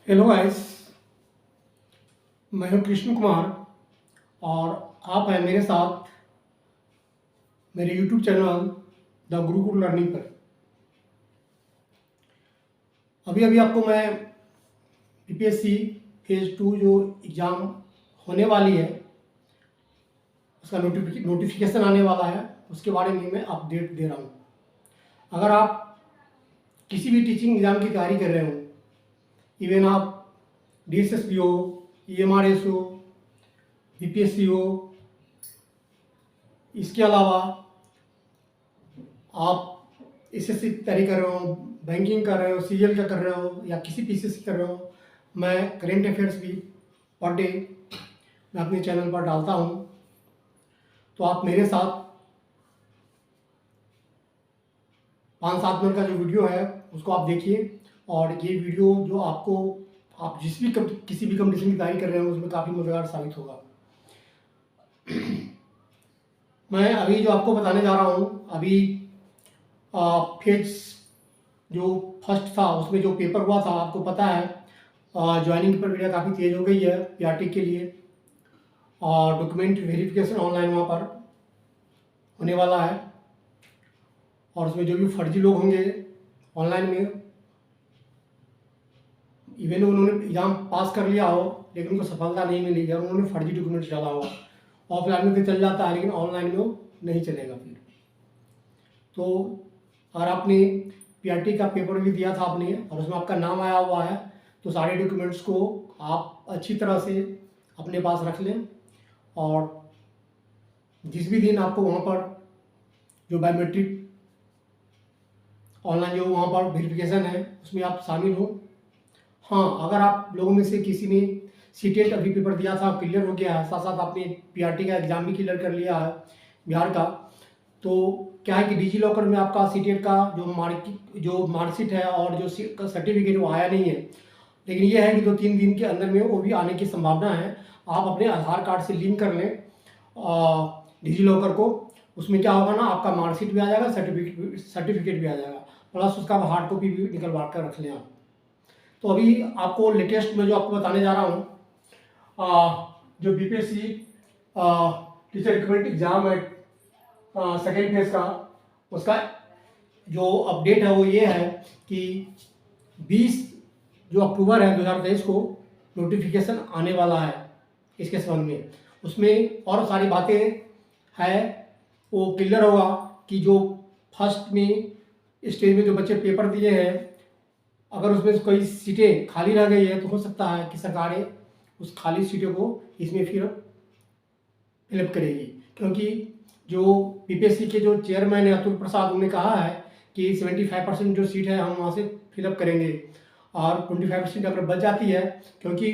Hello guys, मैं हूं कृष्ण कुमार और आप हैं मेरे साथ मेरे YouTube channel the Gurukul learning पर। अभी अभी आपको मैं बीपीएससी फेज 2 जो एग्ज़ाम होने वाली है उसका नोटिफिकेशन आने वाला है, उसके बारे में मैं अपडेट दे रहा हूँ। अगर आप किसी भी टीचिंग एग्ज़ाम की तैयारी कर रहे हो, इवन आप DSSP हो, EMRS हो, बीपीएससी हो, इसके अलावा आप एसएससी की तैयारी कर रहे हो, बैंकिंग कर रहे हो, सीजीएल का कर रहे हो या किसी पीसीएस कर रहे हो, मैं करेंट अफेयर्स भी पर डे मैं अपने चैनल पर डालता हूँ। तो आप मेरे साथ 5-7 मिनट का जो वीडियो है उसको आप देखिए, और ये वीडियो जो आपको आप किसी भी कंपटीशन की तैयारी कर रहे हो उसमें काफ़ी मददगार साबित होगा। मैं अभी जो आपको बताने जा रहा हूँ, अभी फेज जो फर्स्ट था उसमें जो पेपर हुआ था, आपको पता है ज्वाइनिंग की प्रक्रिया काफ़ी तेज़ हो गई है पीआरटी के लिए, और डॉक्यूमेंट वेरिफिकेशन ऑनलाइन वहाँ पर होने वाला है। और उसमें जो भी फर्जी लोग होंगे ऑनलाइन में, इवन उन्होंने एग्ज़ाम पास कर लिया हो लेकिन उनको सफलता नहीं मिली या उन्होंने फर्जी डॉक्यूमेंट्स डाला हो, ऑफलाइन में तो चल जाता है लेकिन ऑनलाइन में वो नहीं चलेगा फिर। तो अगर आपने पीआरटी का पेपर भी दिया था आपने और उसमें आपका नाम आया हुआ है, तो सारे डॉक्यूमेंट्स को आप अच्छी तरह से अपने पास रख लें, और जिस भी दिन आपको वहाँ पर जो बायोमेट्रिक ऑनलाइन जो वहाँ पर वेरिफिकेशन है उसमें आप शामिल हो। हाँ, अगर आप लोगों में से किसी ने सीटेट अभी पेपर दिया था, क्लियर हो गया है, साथ साथ आपने पीआरटी का एग्ज़ाम भी क्लियर कर लिया है बिहार का, तो क्या है कि डिजी लॉकर में आपका सीटेट का जो मार्कशीट है और जो सर्टिफिकेट वो आया नहीं है, लेकिन ये है कि 2-3 दिन के अंदर में वो भी आने की संभावना है। आप अपने आधार कार्ड से लिंक कर लें डिजी लॉकर को, उसमें क्या होगा ना, आपका मार्कशीट भी आ जाएगा, सर्टिफिकेट भी आ जाएगा, प्लस उसका हार्ड कॉपी भी निकलवा कर रख लें आप। तो अभी आपको लेटेस्ट में जो आपको बताने जा रहा हूँ, जो बीपीएससी टीचर रिक्रूटमेंट एग्ज़ाम है सेकेंड फेज का, उसका जो अपडेट है वो ये है कि 20 जो अक्टूबर है 2023 को नोटिफिकेशन आने वाला है इसके संबंध में। उसमें और सारी बातें है, वो क्लियर होगा कि जो फर्स्ट में स्टेज में जो बच्चे पेपर दिए हैं, अगर उसमें कोई सीटें खाली रह गई है तो हो सकता है कि सरकारें उस खाली सीटों को इसमें फिर फिलअप करेगी, क्योंकि जो बीपीएससी के जो चेयरमैन है अतुल प्रसाद, उन्होंने कहा है कि 75% जो सीट है हम वहाँ से फिलअप करेंगे, और 25% अगर बच जाती है, क्योंकि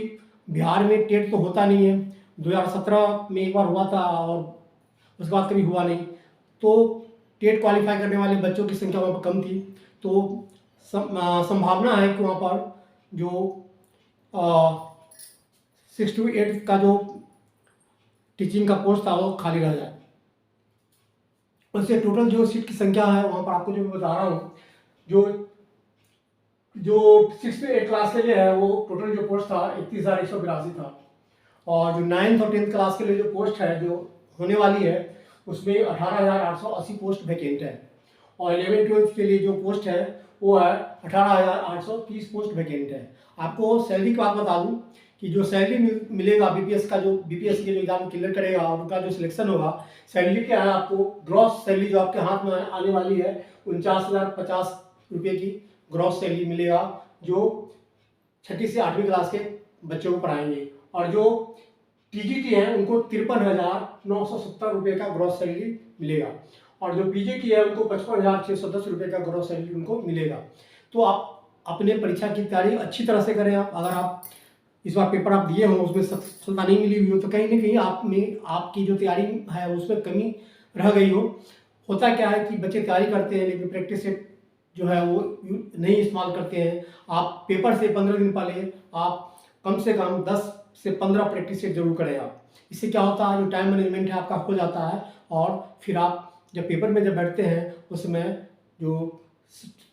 बिहार में टेट तो होता नहीं है, 2017 में एक बार हुआ था और उसके बाद कभी हुआ नहीं, तो टेट क्वालिफाई करने वाले बच्चों की संख्या वहाँ पर कम थी, तो संभावना है कि वहाँ पर जो 6 to 8 का जो टीचिंग का पोस्ट था वो खाली रह जाए। उससे टोटल जो सीट की संख्या है वहाँ पर आपको जो बता रहा हूँ, जो जो 6 से 8 क्लास के लिए है वो टोटल जो पोस्ट था 31,182 था, और जो 9th और 10th क्लास के लिए जो पोस्ट है जो होने वाली है उसमें 18,880 पोस्ट वैकेंट है, और 11th-12th के लिए जो पोस्ट है वो है 18,830 पोस्ट वैकेंट है। आपको सैलरी की बात बता दूं कि जो सैलरी मिलेगा बीपीएससी के जो एग्जाम क्लियर करेगा और उनका जो सिलेक्शन होगा, सैलरी क्या है, आपको ग्रॉस सैलरी जो आपके हाथ में आने वाली है 49,050 रुपये की ग्रॉस सैलरी मिलेगा, जो 6ठी से 8वीं क्लास के बच्चों को पढ़ाएंगे, और जो टीजीटी है उनको 53,970 रुपये का ग्रॉस सैलरी मिलेगा, और जो पीजीटी है उनको 55,610 रुपये का ग्रॉस सैलरी उनको मिलेगा। तो आप अपने परीक्षा की तैयारी अच्छी तरह से करें। अगर आप इस बार पेपर आप दिए हो उसमें सफलता नहीं मिली हुई हो, तो कहीं ना कहीं आप में आपकी जो तैयारी है उसमें कमी रह गई हो। होता क्या है कि बच्चे तैयारी करते हैं लेकिन प्रैक्टिस सेट जो है वो नहीं इस्तेमाल करते हैं। आप पेपर से 15 दिन पहले आप कम से कम 10 से 15 प्रैक्टिस सेट जरूर करें आप। इससे क्या होता है, जो टाइम मैनेजमेंट है आपका हो जाता है, और फिर आप जब पेपर में जब बैठते हैं उसमें जो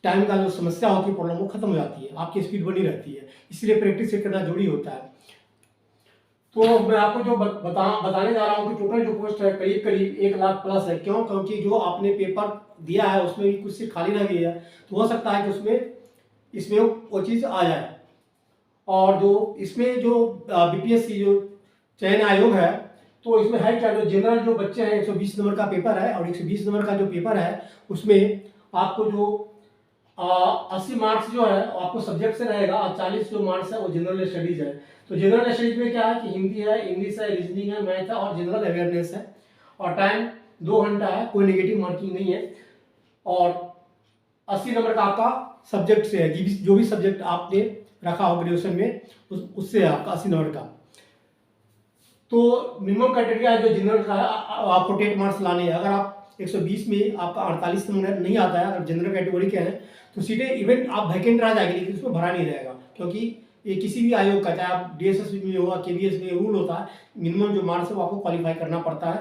टाइम का जो समस्या होती है, प्रॉब्लम, वो खत्म हो जाती है, आपकी स्पीड बनी रहती है। इसलिए प्रैक्टिस से करना जरूरी होता है। तो मैं आपको जो बताने जा रहा हूँ कि टोटल जो पोस्ट है करीब करीब 1 लाख प्लस है। क्यों? क्योंकि जो आपने पेपर दिया है उसमें भी कुछ सीट खाली रह गई है, तो हो सकता है कि इसमें वो चीज़ आ जाए। और जो इसमें जो बीपीएससी जो चयन आयोग है, तो इसमें है क्या, जो जनरल जो बच्चे हैं 120 नंबर का पेपर है, और 120 नंबर का जो पेपर है उसमें आपको जो 80 मार्क्स जो है आपको सब्जेक्ट से रहेगा, और 40 जो मार्क्स है वो जनरल स्टडीज है। तो जनरल स्टडीज में क्या है कि हिंदी है, इंग्लिश है, रीजनिंग है, मैथ है और जनरल अवेयरनेस है, और टाइम 2 घंटा है, कोई नेगेटिव मार्किंग नहीं है। और 80 नंबर का आपका सब्जेक्ट से है, जो भी सब्जेक्ट आपने रखा हो ग्रेजुएशन में उससे है आपका 80 नंबर का। तो मिनिमम क्राइटेरिया है जो जनरल का है, आपको 8 मार्क्स लाने हैं। अगर आप 120 में आपका 48 नंबर नहीं आता है, अगर जनरल कैटेगरी के हैं, तो सीधे इवन आप वैकेंट रह जाएगी, लेकिन उसमें भरा नहीं रहेगा, क्योंकि ये किसी भी आयोग का, चाहे आप डीएसएस में हो, केवीएस में रूल होता है, मिनिमम जो मार्क्स है वो आपको क्वालिफाई करना पड़ता है।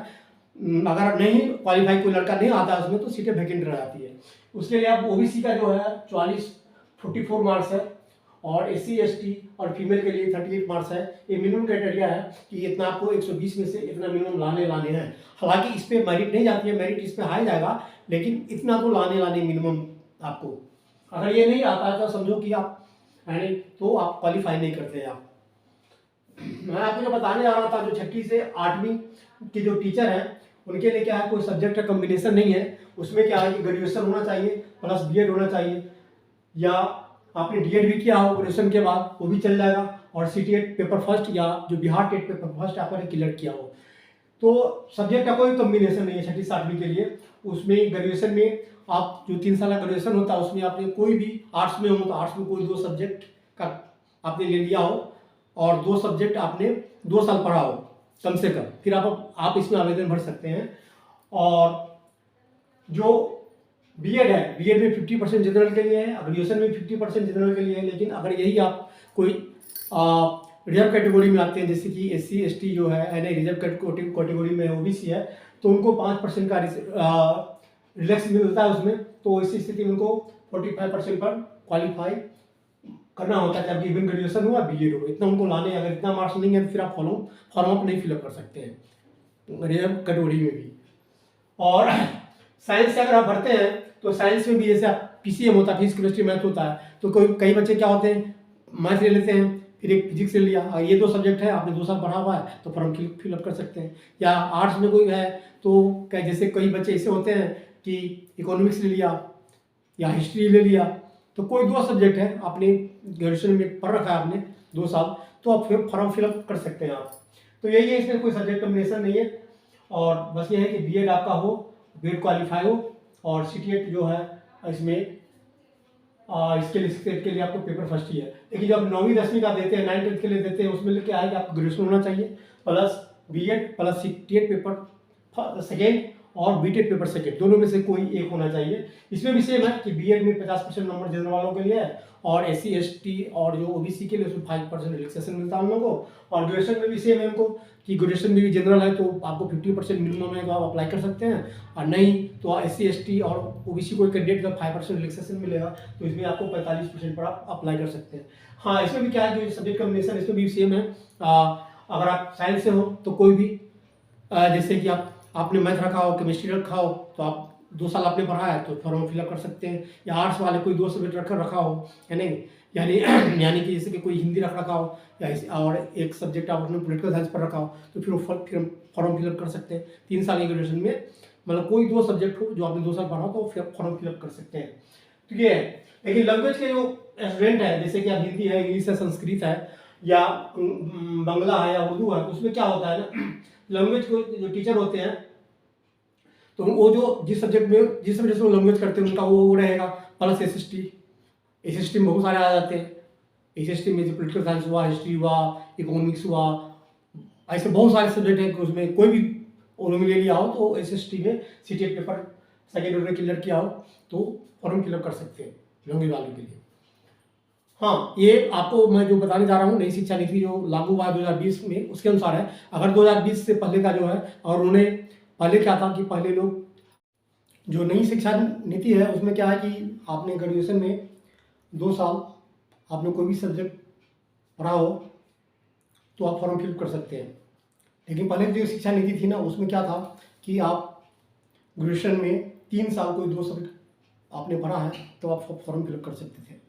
अगर नहीं क्वालिफाई कोई लड़का नहीं आता है उसमें, तो सीटें वैकेंट रह जाती है। उसके लिए आप ओबीसी का जो है 44 मार्क्स है, और एससी एसटी और फीमेल के लिए 38 मार्क्स है। ये मिनिमम क्राइटेरिया है कि इतना आपको 120 में से इतना मिनिमम लाने हैं। हालांकि इस पर मेरिट नहीं जाती है, मेरिट इस पर हाई जाएगा, लेकिन इतना तो लाने मिनिमम आपको। अगर ये नहीं आता है तो समझो कि आप यानी तो आप क्वालिफाई नहीं करते हैं आप। मैं आपको जो बताने जा रहा था, जो 6वीं से 8वीं के जो टीचर हैं उनके लिए क्या है, कोई सब्जेक्ट का कॉम्बिनेशन नहीं है। उसमें क्या है कि ग्रेजुएशन होना चाहिए प्लस बीएड होना चाहिए, या आपने डीएड भी किया हो ग्रेजुएशन के बाद वो भी चल जाएगा, और सीटीएट पेपर फर्स्ट या जो बिहार टेट पेपर फर्स्ट आपने क्लियर किया हो। तो सब्जेक्ट का कोई कॉम्बिनेशन नहीं है 6वीं 7वीं के लिए। उसमें ग्रेजुएशन में आप जो 3 साल का ग्रेजुएशन होता है उसमें आपने कोई भी आर्ट्स में हो तो आर्ट्स में कोई 2 सब्जेक्ट का आपने ले लिया हो, और 2 सब्जेक्ट आपने 2 साल पढ़ा हो कम से कम, फिर आप इसमें आवेदन भर सकते हैं। और जो बीएड है, बीएड में 50% जनरल के लिए है, ग्रेजुएशन में 50% जनरल के लिए है। लेकिन अगर यही आप कोई रिजर्व कैटेगरी में आते हैं, जैसे कि एससी एसटी जो है, यानी रिजर्व कैटेगरी में ओबीसी है, तो उनको 5% का रिलैक्स मिलता है उसमें। तो इसी स्थिति में उनको 45% पर क्वालिफाई करना होता है, चाहे इवन ग्रेजुएशन हो या बीएड हो, इतना उनको लाने। अगर इतना मार्क्स नहीं है तो फिर आप फॉर्म अप नहीं फिलअप कर सकते हैं रिजर्व कैटेगरी में भी। और साइंस से अगर आप भरते हैं तो साइंस में भी जैसे आप पीसीएम होता है, फिजिक्स केमिस्ट्री मैथ होता है, तो कई बच्चे क्या होते हैं, मैथ ले लेते हैं, फिर एक फिजिक्स ले लिया, और ये 2 सब्जेक्ट है, आपने 2 साल पढ़ा हुआ है तो फॉर्म फिलअप कर सकते हैं। या आर्ट्स में कोई है तो क्या, जैसे कई बच्चे ऐसे होते हैं कि इकोनॉमिक्स ले लिया या हिस्ट्री ले लिया, तो कोई 2 सब्जेक्ट है आपने ग्रेजुएशन में पढ़ रखा है आपने 2 साल, तो आप फिर फॉर्म फिलअप कर सकते हैं आप। तो यही है, इसमें कोई सब्जेक्ट कॉम्बिनेशन नहीं है। और बस ये है कि बीएड आपका हो, बीएड क्वालिफाई हो, और सीटीएट जो है इसमें इसके लिए स्टेट के लिए आपको पेपर फर्स्ट ही है। लेकिन जब 9वीं 10वीं का देते हैं, 9th 10th के लिए देते हैं, उसमें क्या है कि आपको ग्रेजुएशन होना चाहिए plus BEd plus CTET paper second और बीटेड पेपर सेकेंड, दोनों में से कोई एक होना चाहिए। इसमें भी सेम है कि बीएड में 50% नंबर जनरल वालों के लिए है, और एससी एसटी और जो ओबीसी के लिए उसमें 5% रिलैक्सेशन मिलता है उन लोगों को। और ग्रेजुएशन में भी सेम है उनको कि ग्रेजुएशन में भी जनरल है तो आपको 50% मिनिमम है तो आप अप्लाई कर सकते हैं, और नहीं तो एससी एसटी और ओबीसी कोई कैंडिडेट का 5% रिलैक्सेशन मिलेगा, तो इसमें आपको 45% पर आप अप्लाई कर सकते हैं। हाँ, इसमें भी क्या है, जो सब्जेक्ट कॉम्बिनेशन इसमें भी सेम है। अगर आप साइंस से हो तो कोई भी जैसे कि आपने मैथ रखा हो, केमिस्ट्री रखा हो, तो आप 2 साल आपने पढ़ा है तो फॉर्म फिलअप कर सकते हैं। या आर्ट्स वाले कोई 2 सब्जेक्ट रखा हो, यानी कि जैसे कि कोई हिंदी रखा हो, या और एक सब्जेक्ट आपने पॉलिटिकल साइंस पर रखा हो, तो फिर फॉर्म फिलअप कर सकते हैं। 3 साल की ग्रेजुएशन में मतलब कोई 2 सब्जेक्ट हो जो आपने 2 साल पढ़ा हो तो फिर फॉर्म फिलअप कर सकते हैं। तो ये है। लेकिन लैंग्वेज के जो स्टूडेंट है, जैसे कि आप हिंदी है, इंग्लिश है, संस्कृत है, या बांग्ला है या उर्दू है, उसमें क्या होता है ना, लैंग्वेज को जो टीचर होते हैं तो वो जो जिस सब्जेक्ट में लैंग्वेज करते हैं उनका वो रहेगा प्लस एसएसटी में बहुत सारे आ जाते हैं। एसएसटी में जो पॉलिटिकल साइंस हुआ, हिस्ट्री हुआ, इकोनॉमिक्स हुआ, ऐसे बहुत सारे सब्जेक्ट हैं कि उसमें कोई भी उन्होंने ले लिया हो तो एसएसटी में सीटीएट पेपर सेकेंड ऑर्डर क्लियर किया हो तो फॉर्म फिलअप कर सकते हैं लैंग्वेज वालों के लिए। हाँ, ये आपको मैं जो बताने जा रहा हूँ, नई शिक्षा नीति जो लागू हुआ 2020 में, उसके अनुसार है। अगर 2020 से पहले का जो है, और उन्हें पहले क्या था कि पहले लोग जो नई शिक्षा नीति है उसमें क्या है कि आपने ग्रेजुएशन में 2 साल आपने कोई भी सब्जेक्ट पढ़ा हो तो आप फॉर्म फिल कर सकते हैं। लेकिन पहले जो शिक्षा नीति थी ना उसमें क्या था कि आप ग्रेजुएशन में 3 साल कोई 2 सब्जेक्ट आपने पढ़ा है तो आप फॉर्म फिल कर सकते थे, है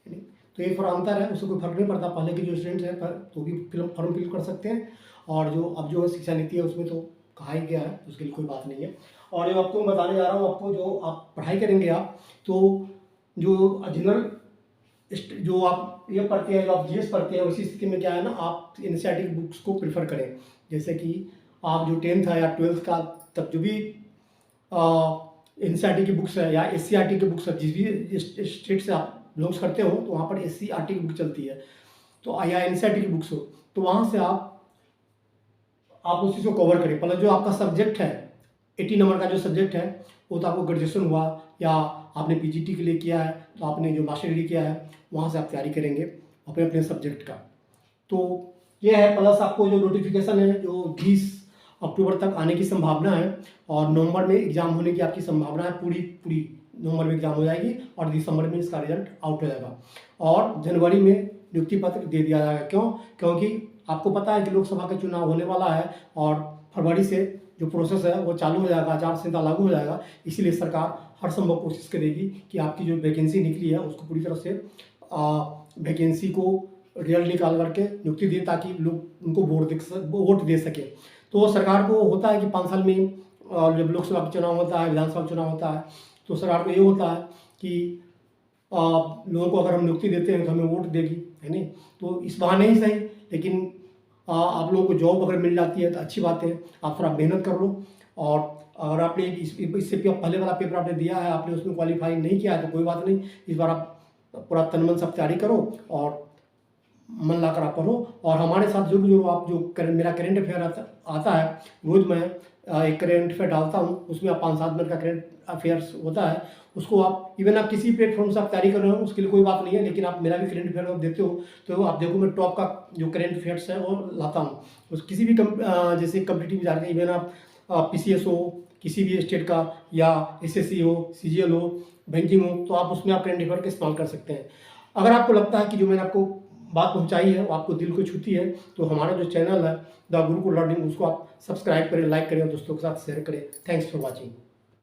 नहीं? तो ये थोड़ा अंतर है, उससे कोई फर्क नहीं पड़ता। पहले के जो स्टूडेंट्स हैं तो भी फॉर्म फिल कर सकते हैं, और जो अब जो शिक्षा नीति है उसमें तो कहा ही गया है, उसके लिए कोई बात नहीं है। और जो आपको बताने जा रहा हूँ, आपको जो आप पढ़ाई करेंगे आप, तो जो जनरल जो आप ये पढ़ते हैं, जो आप जीएस पढ़ते हैं, उसी स्थिति में क्या है ना, आप एनसीईआरटी की बुक्स को प्रेफर करें। जैसे कि आप जो 10th है या 12th का तक जो भी एनसीईआरटी की बुक्स है या एससीईआरटी की बुक्स है, जिस भी स्टेट से आप बिलोंग्स करते हो तो वहाँ पर एससीईआरटी की बुक चलती है, तो या एनसीईआरटी की बुक्स हो तो वहाँ से आप उस चीज़ को कवर करें। पहले जो आपका सब्जेक्ट है 80 नंबर का जो सब्जेक्ट है वो तो आपको ग्रेजुएशन हुआ या आपने पीजीटी के लिए किया है तो आपने जो मास्टर डिग्री किया है वहाँ से आप तैयारी करेंगे अपने अपने सब्जेक्ट का। तो ये है, प्लस आपको जो नोटिफिकेशन है जो 20 अक्टूबर तक आने की संभावना है, और नवंबर में एग्ज़ाम होने की आपकी संभावना है, पूरी नवंबर में एग्ज़ाम हो जाएगी और दिसंबर में इसका रिजल्ट आउट हो जाएगा, और जनवरी में नियुक्ति पत्र दे दिया जाएगा। क्यों? क्योंकि आपको पता है कि लोकसभा का चुनाव होने वाला है और फरवरी से जो प्रोसेस है वो चालू हो जाएगा, आचार संहिता लागू हो जाएगा। इसीलिए सरकार हर संभव कोशिश करेगी कि आपकी जो वैकेंसी निकली है उसको पूरी तरह से वैकेंसी को रिजल्ट निकाल करके नियुक्ति दे, ताकि लोग उनको वोट दे सके। तो सरकार को होता है कि 5 साल में जब लोकसभा का चुनाव होता है, विधानसभा चुनाव होता है, तो सरकार को ये होता है कि लोगों को अगर हम नियुक्ति देते हैं तो हमें वोट देगी, है नहीं? तो इस बहाने ही सही, लेकिन आप लोगों को जॉब अगर मिल जाती है तो अच्छी बात है। आप थोड़ा मेहनत कर लो, और अगर आपने इससे पहले वाला पेपर आपने दिया है, आपने उसमें क्वालिफाई नहीं किया है तो कोई बात नहीं, इस बार आप पूरा तन मन सब तैयारी करो और मन लाकर आप पढ़ो। और हमारे साथ जो आप मेरा करेंट अफेयर आता है, रोज़ मैं एक करेंट अफेयर डालता हूँ, उसमें आप 5-7 मिनट का करेंट अफेयर्स होता है, उसको आप इवन आप किसी प्लेटफॉर्म से आप तैयारी कर रहे हो उसके लिए कोई बात नहीं है, लेकिन आप मेरा भी करेंट अफेयर आप देते हो तो आप देखो मैं टॉप का जो करेंट अफेयर्स है वो लाता हूँ। उस किसी भी जैसे कम्पिटिटिव जा रहे हैं, इवन आप पीसीएस हो किसी भी स्टेट का, या एसएससी हो, सीजीएल हो, बैंकिंग हो, तो आप उसमें आप करेंट अफेयर का इस्तेमाल कर सकते हैं। अगर आपको लगता है कि जो मैंने आपको बात पहुंचाई है वो आपको दिल को छूती है, तो हमारा जो चैनल है द गुरुकुल लर्निंग उसको आप सब्सक्राइब करें, लाइक करें और दोस्तों के साथ शेयर करें। Thanks for watching.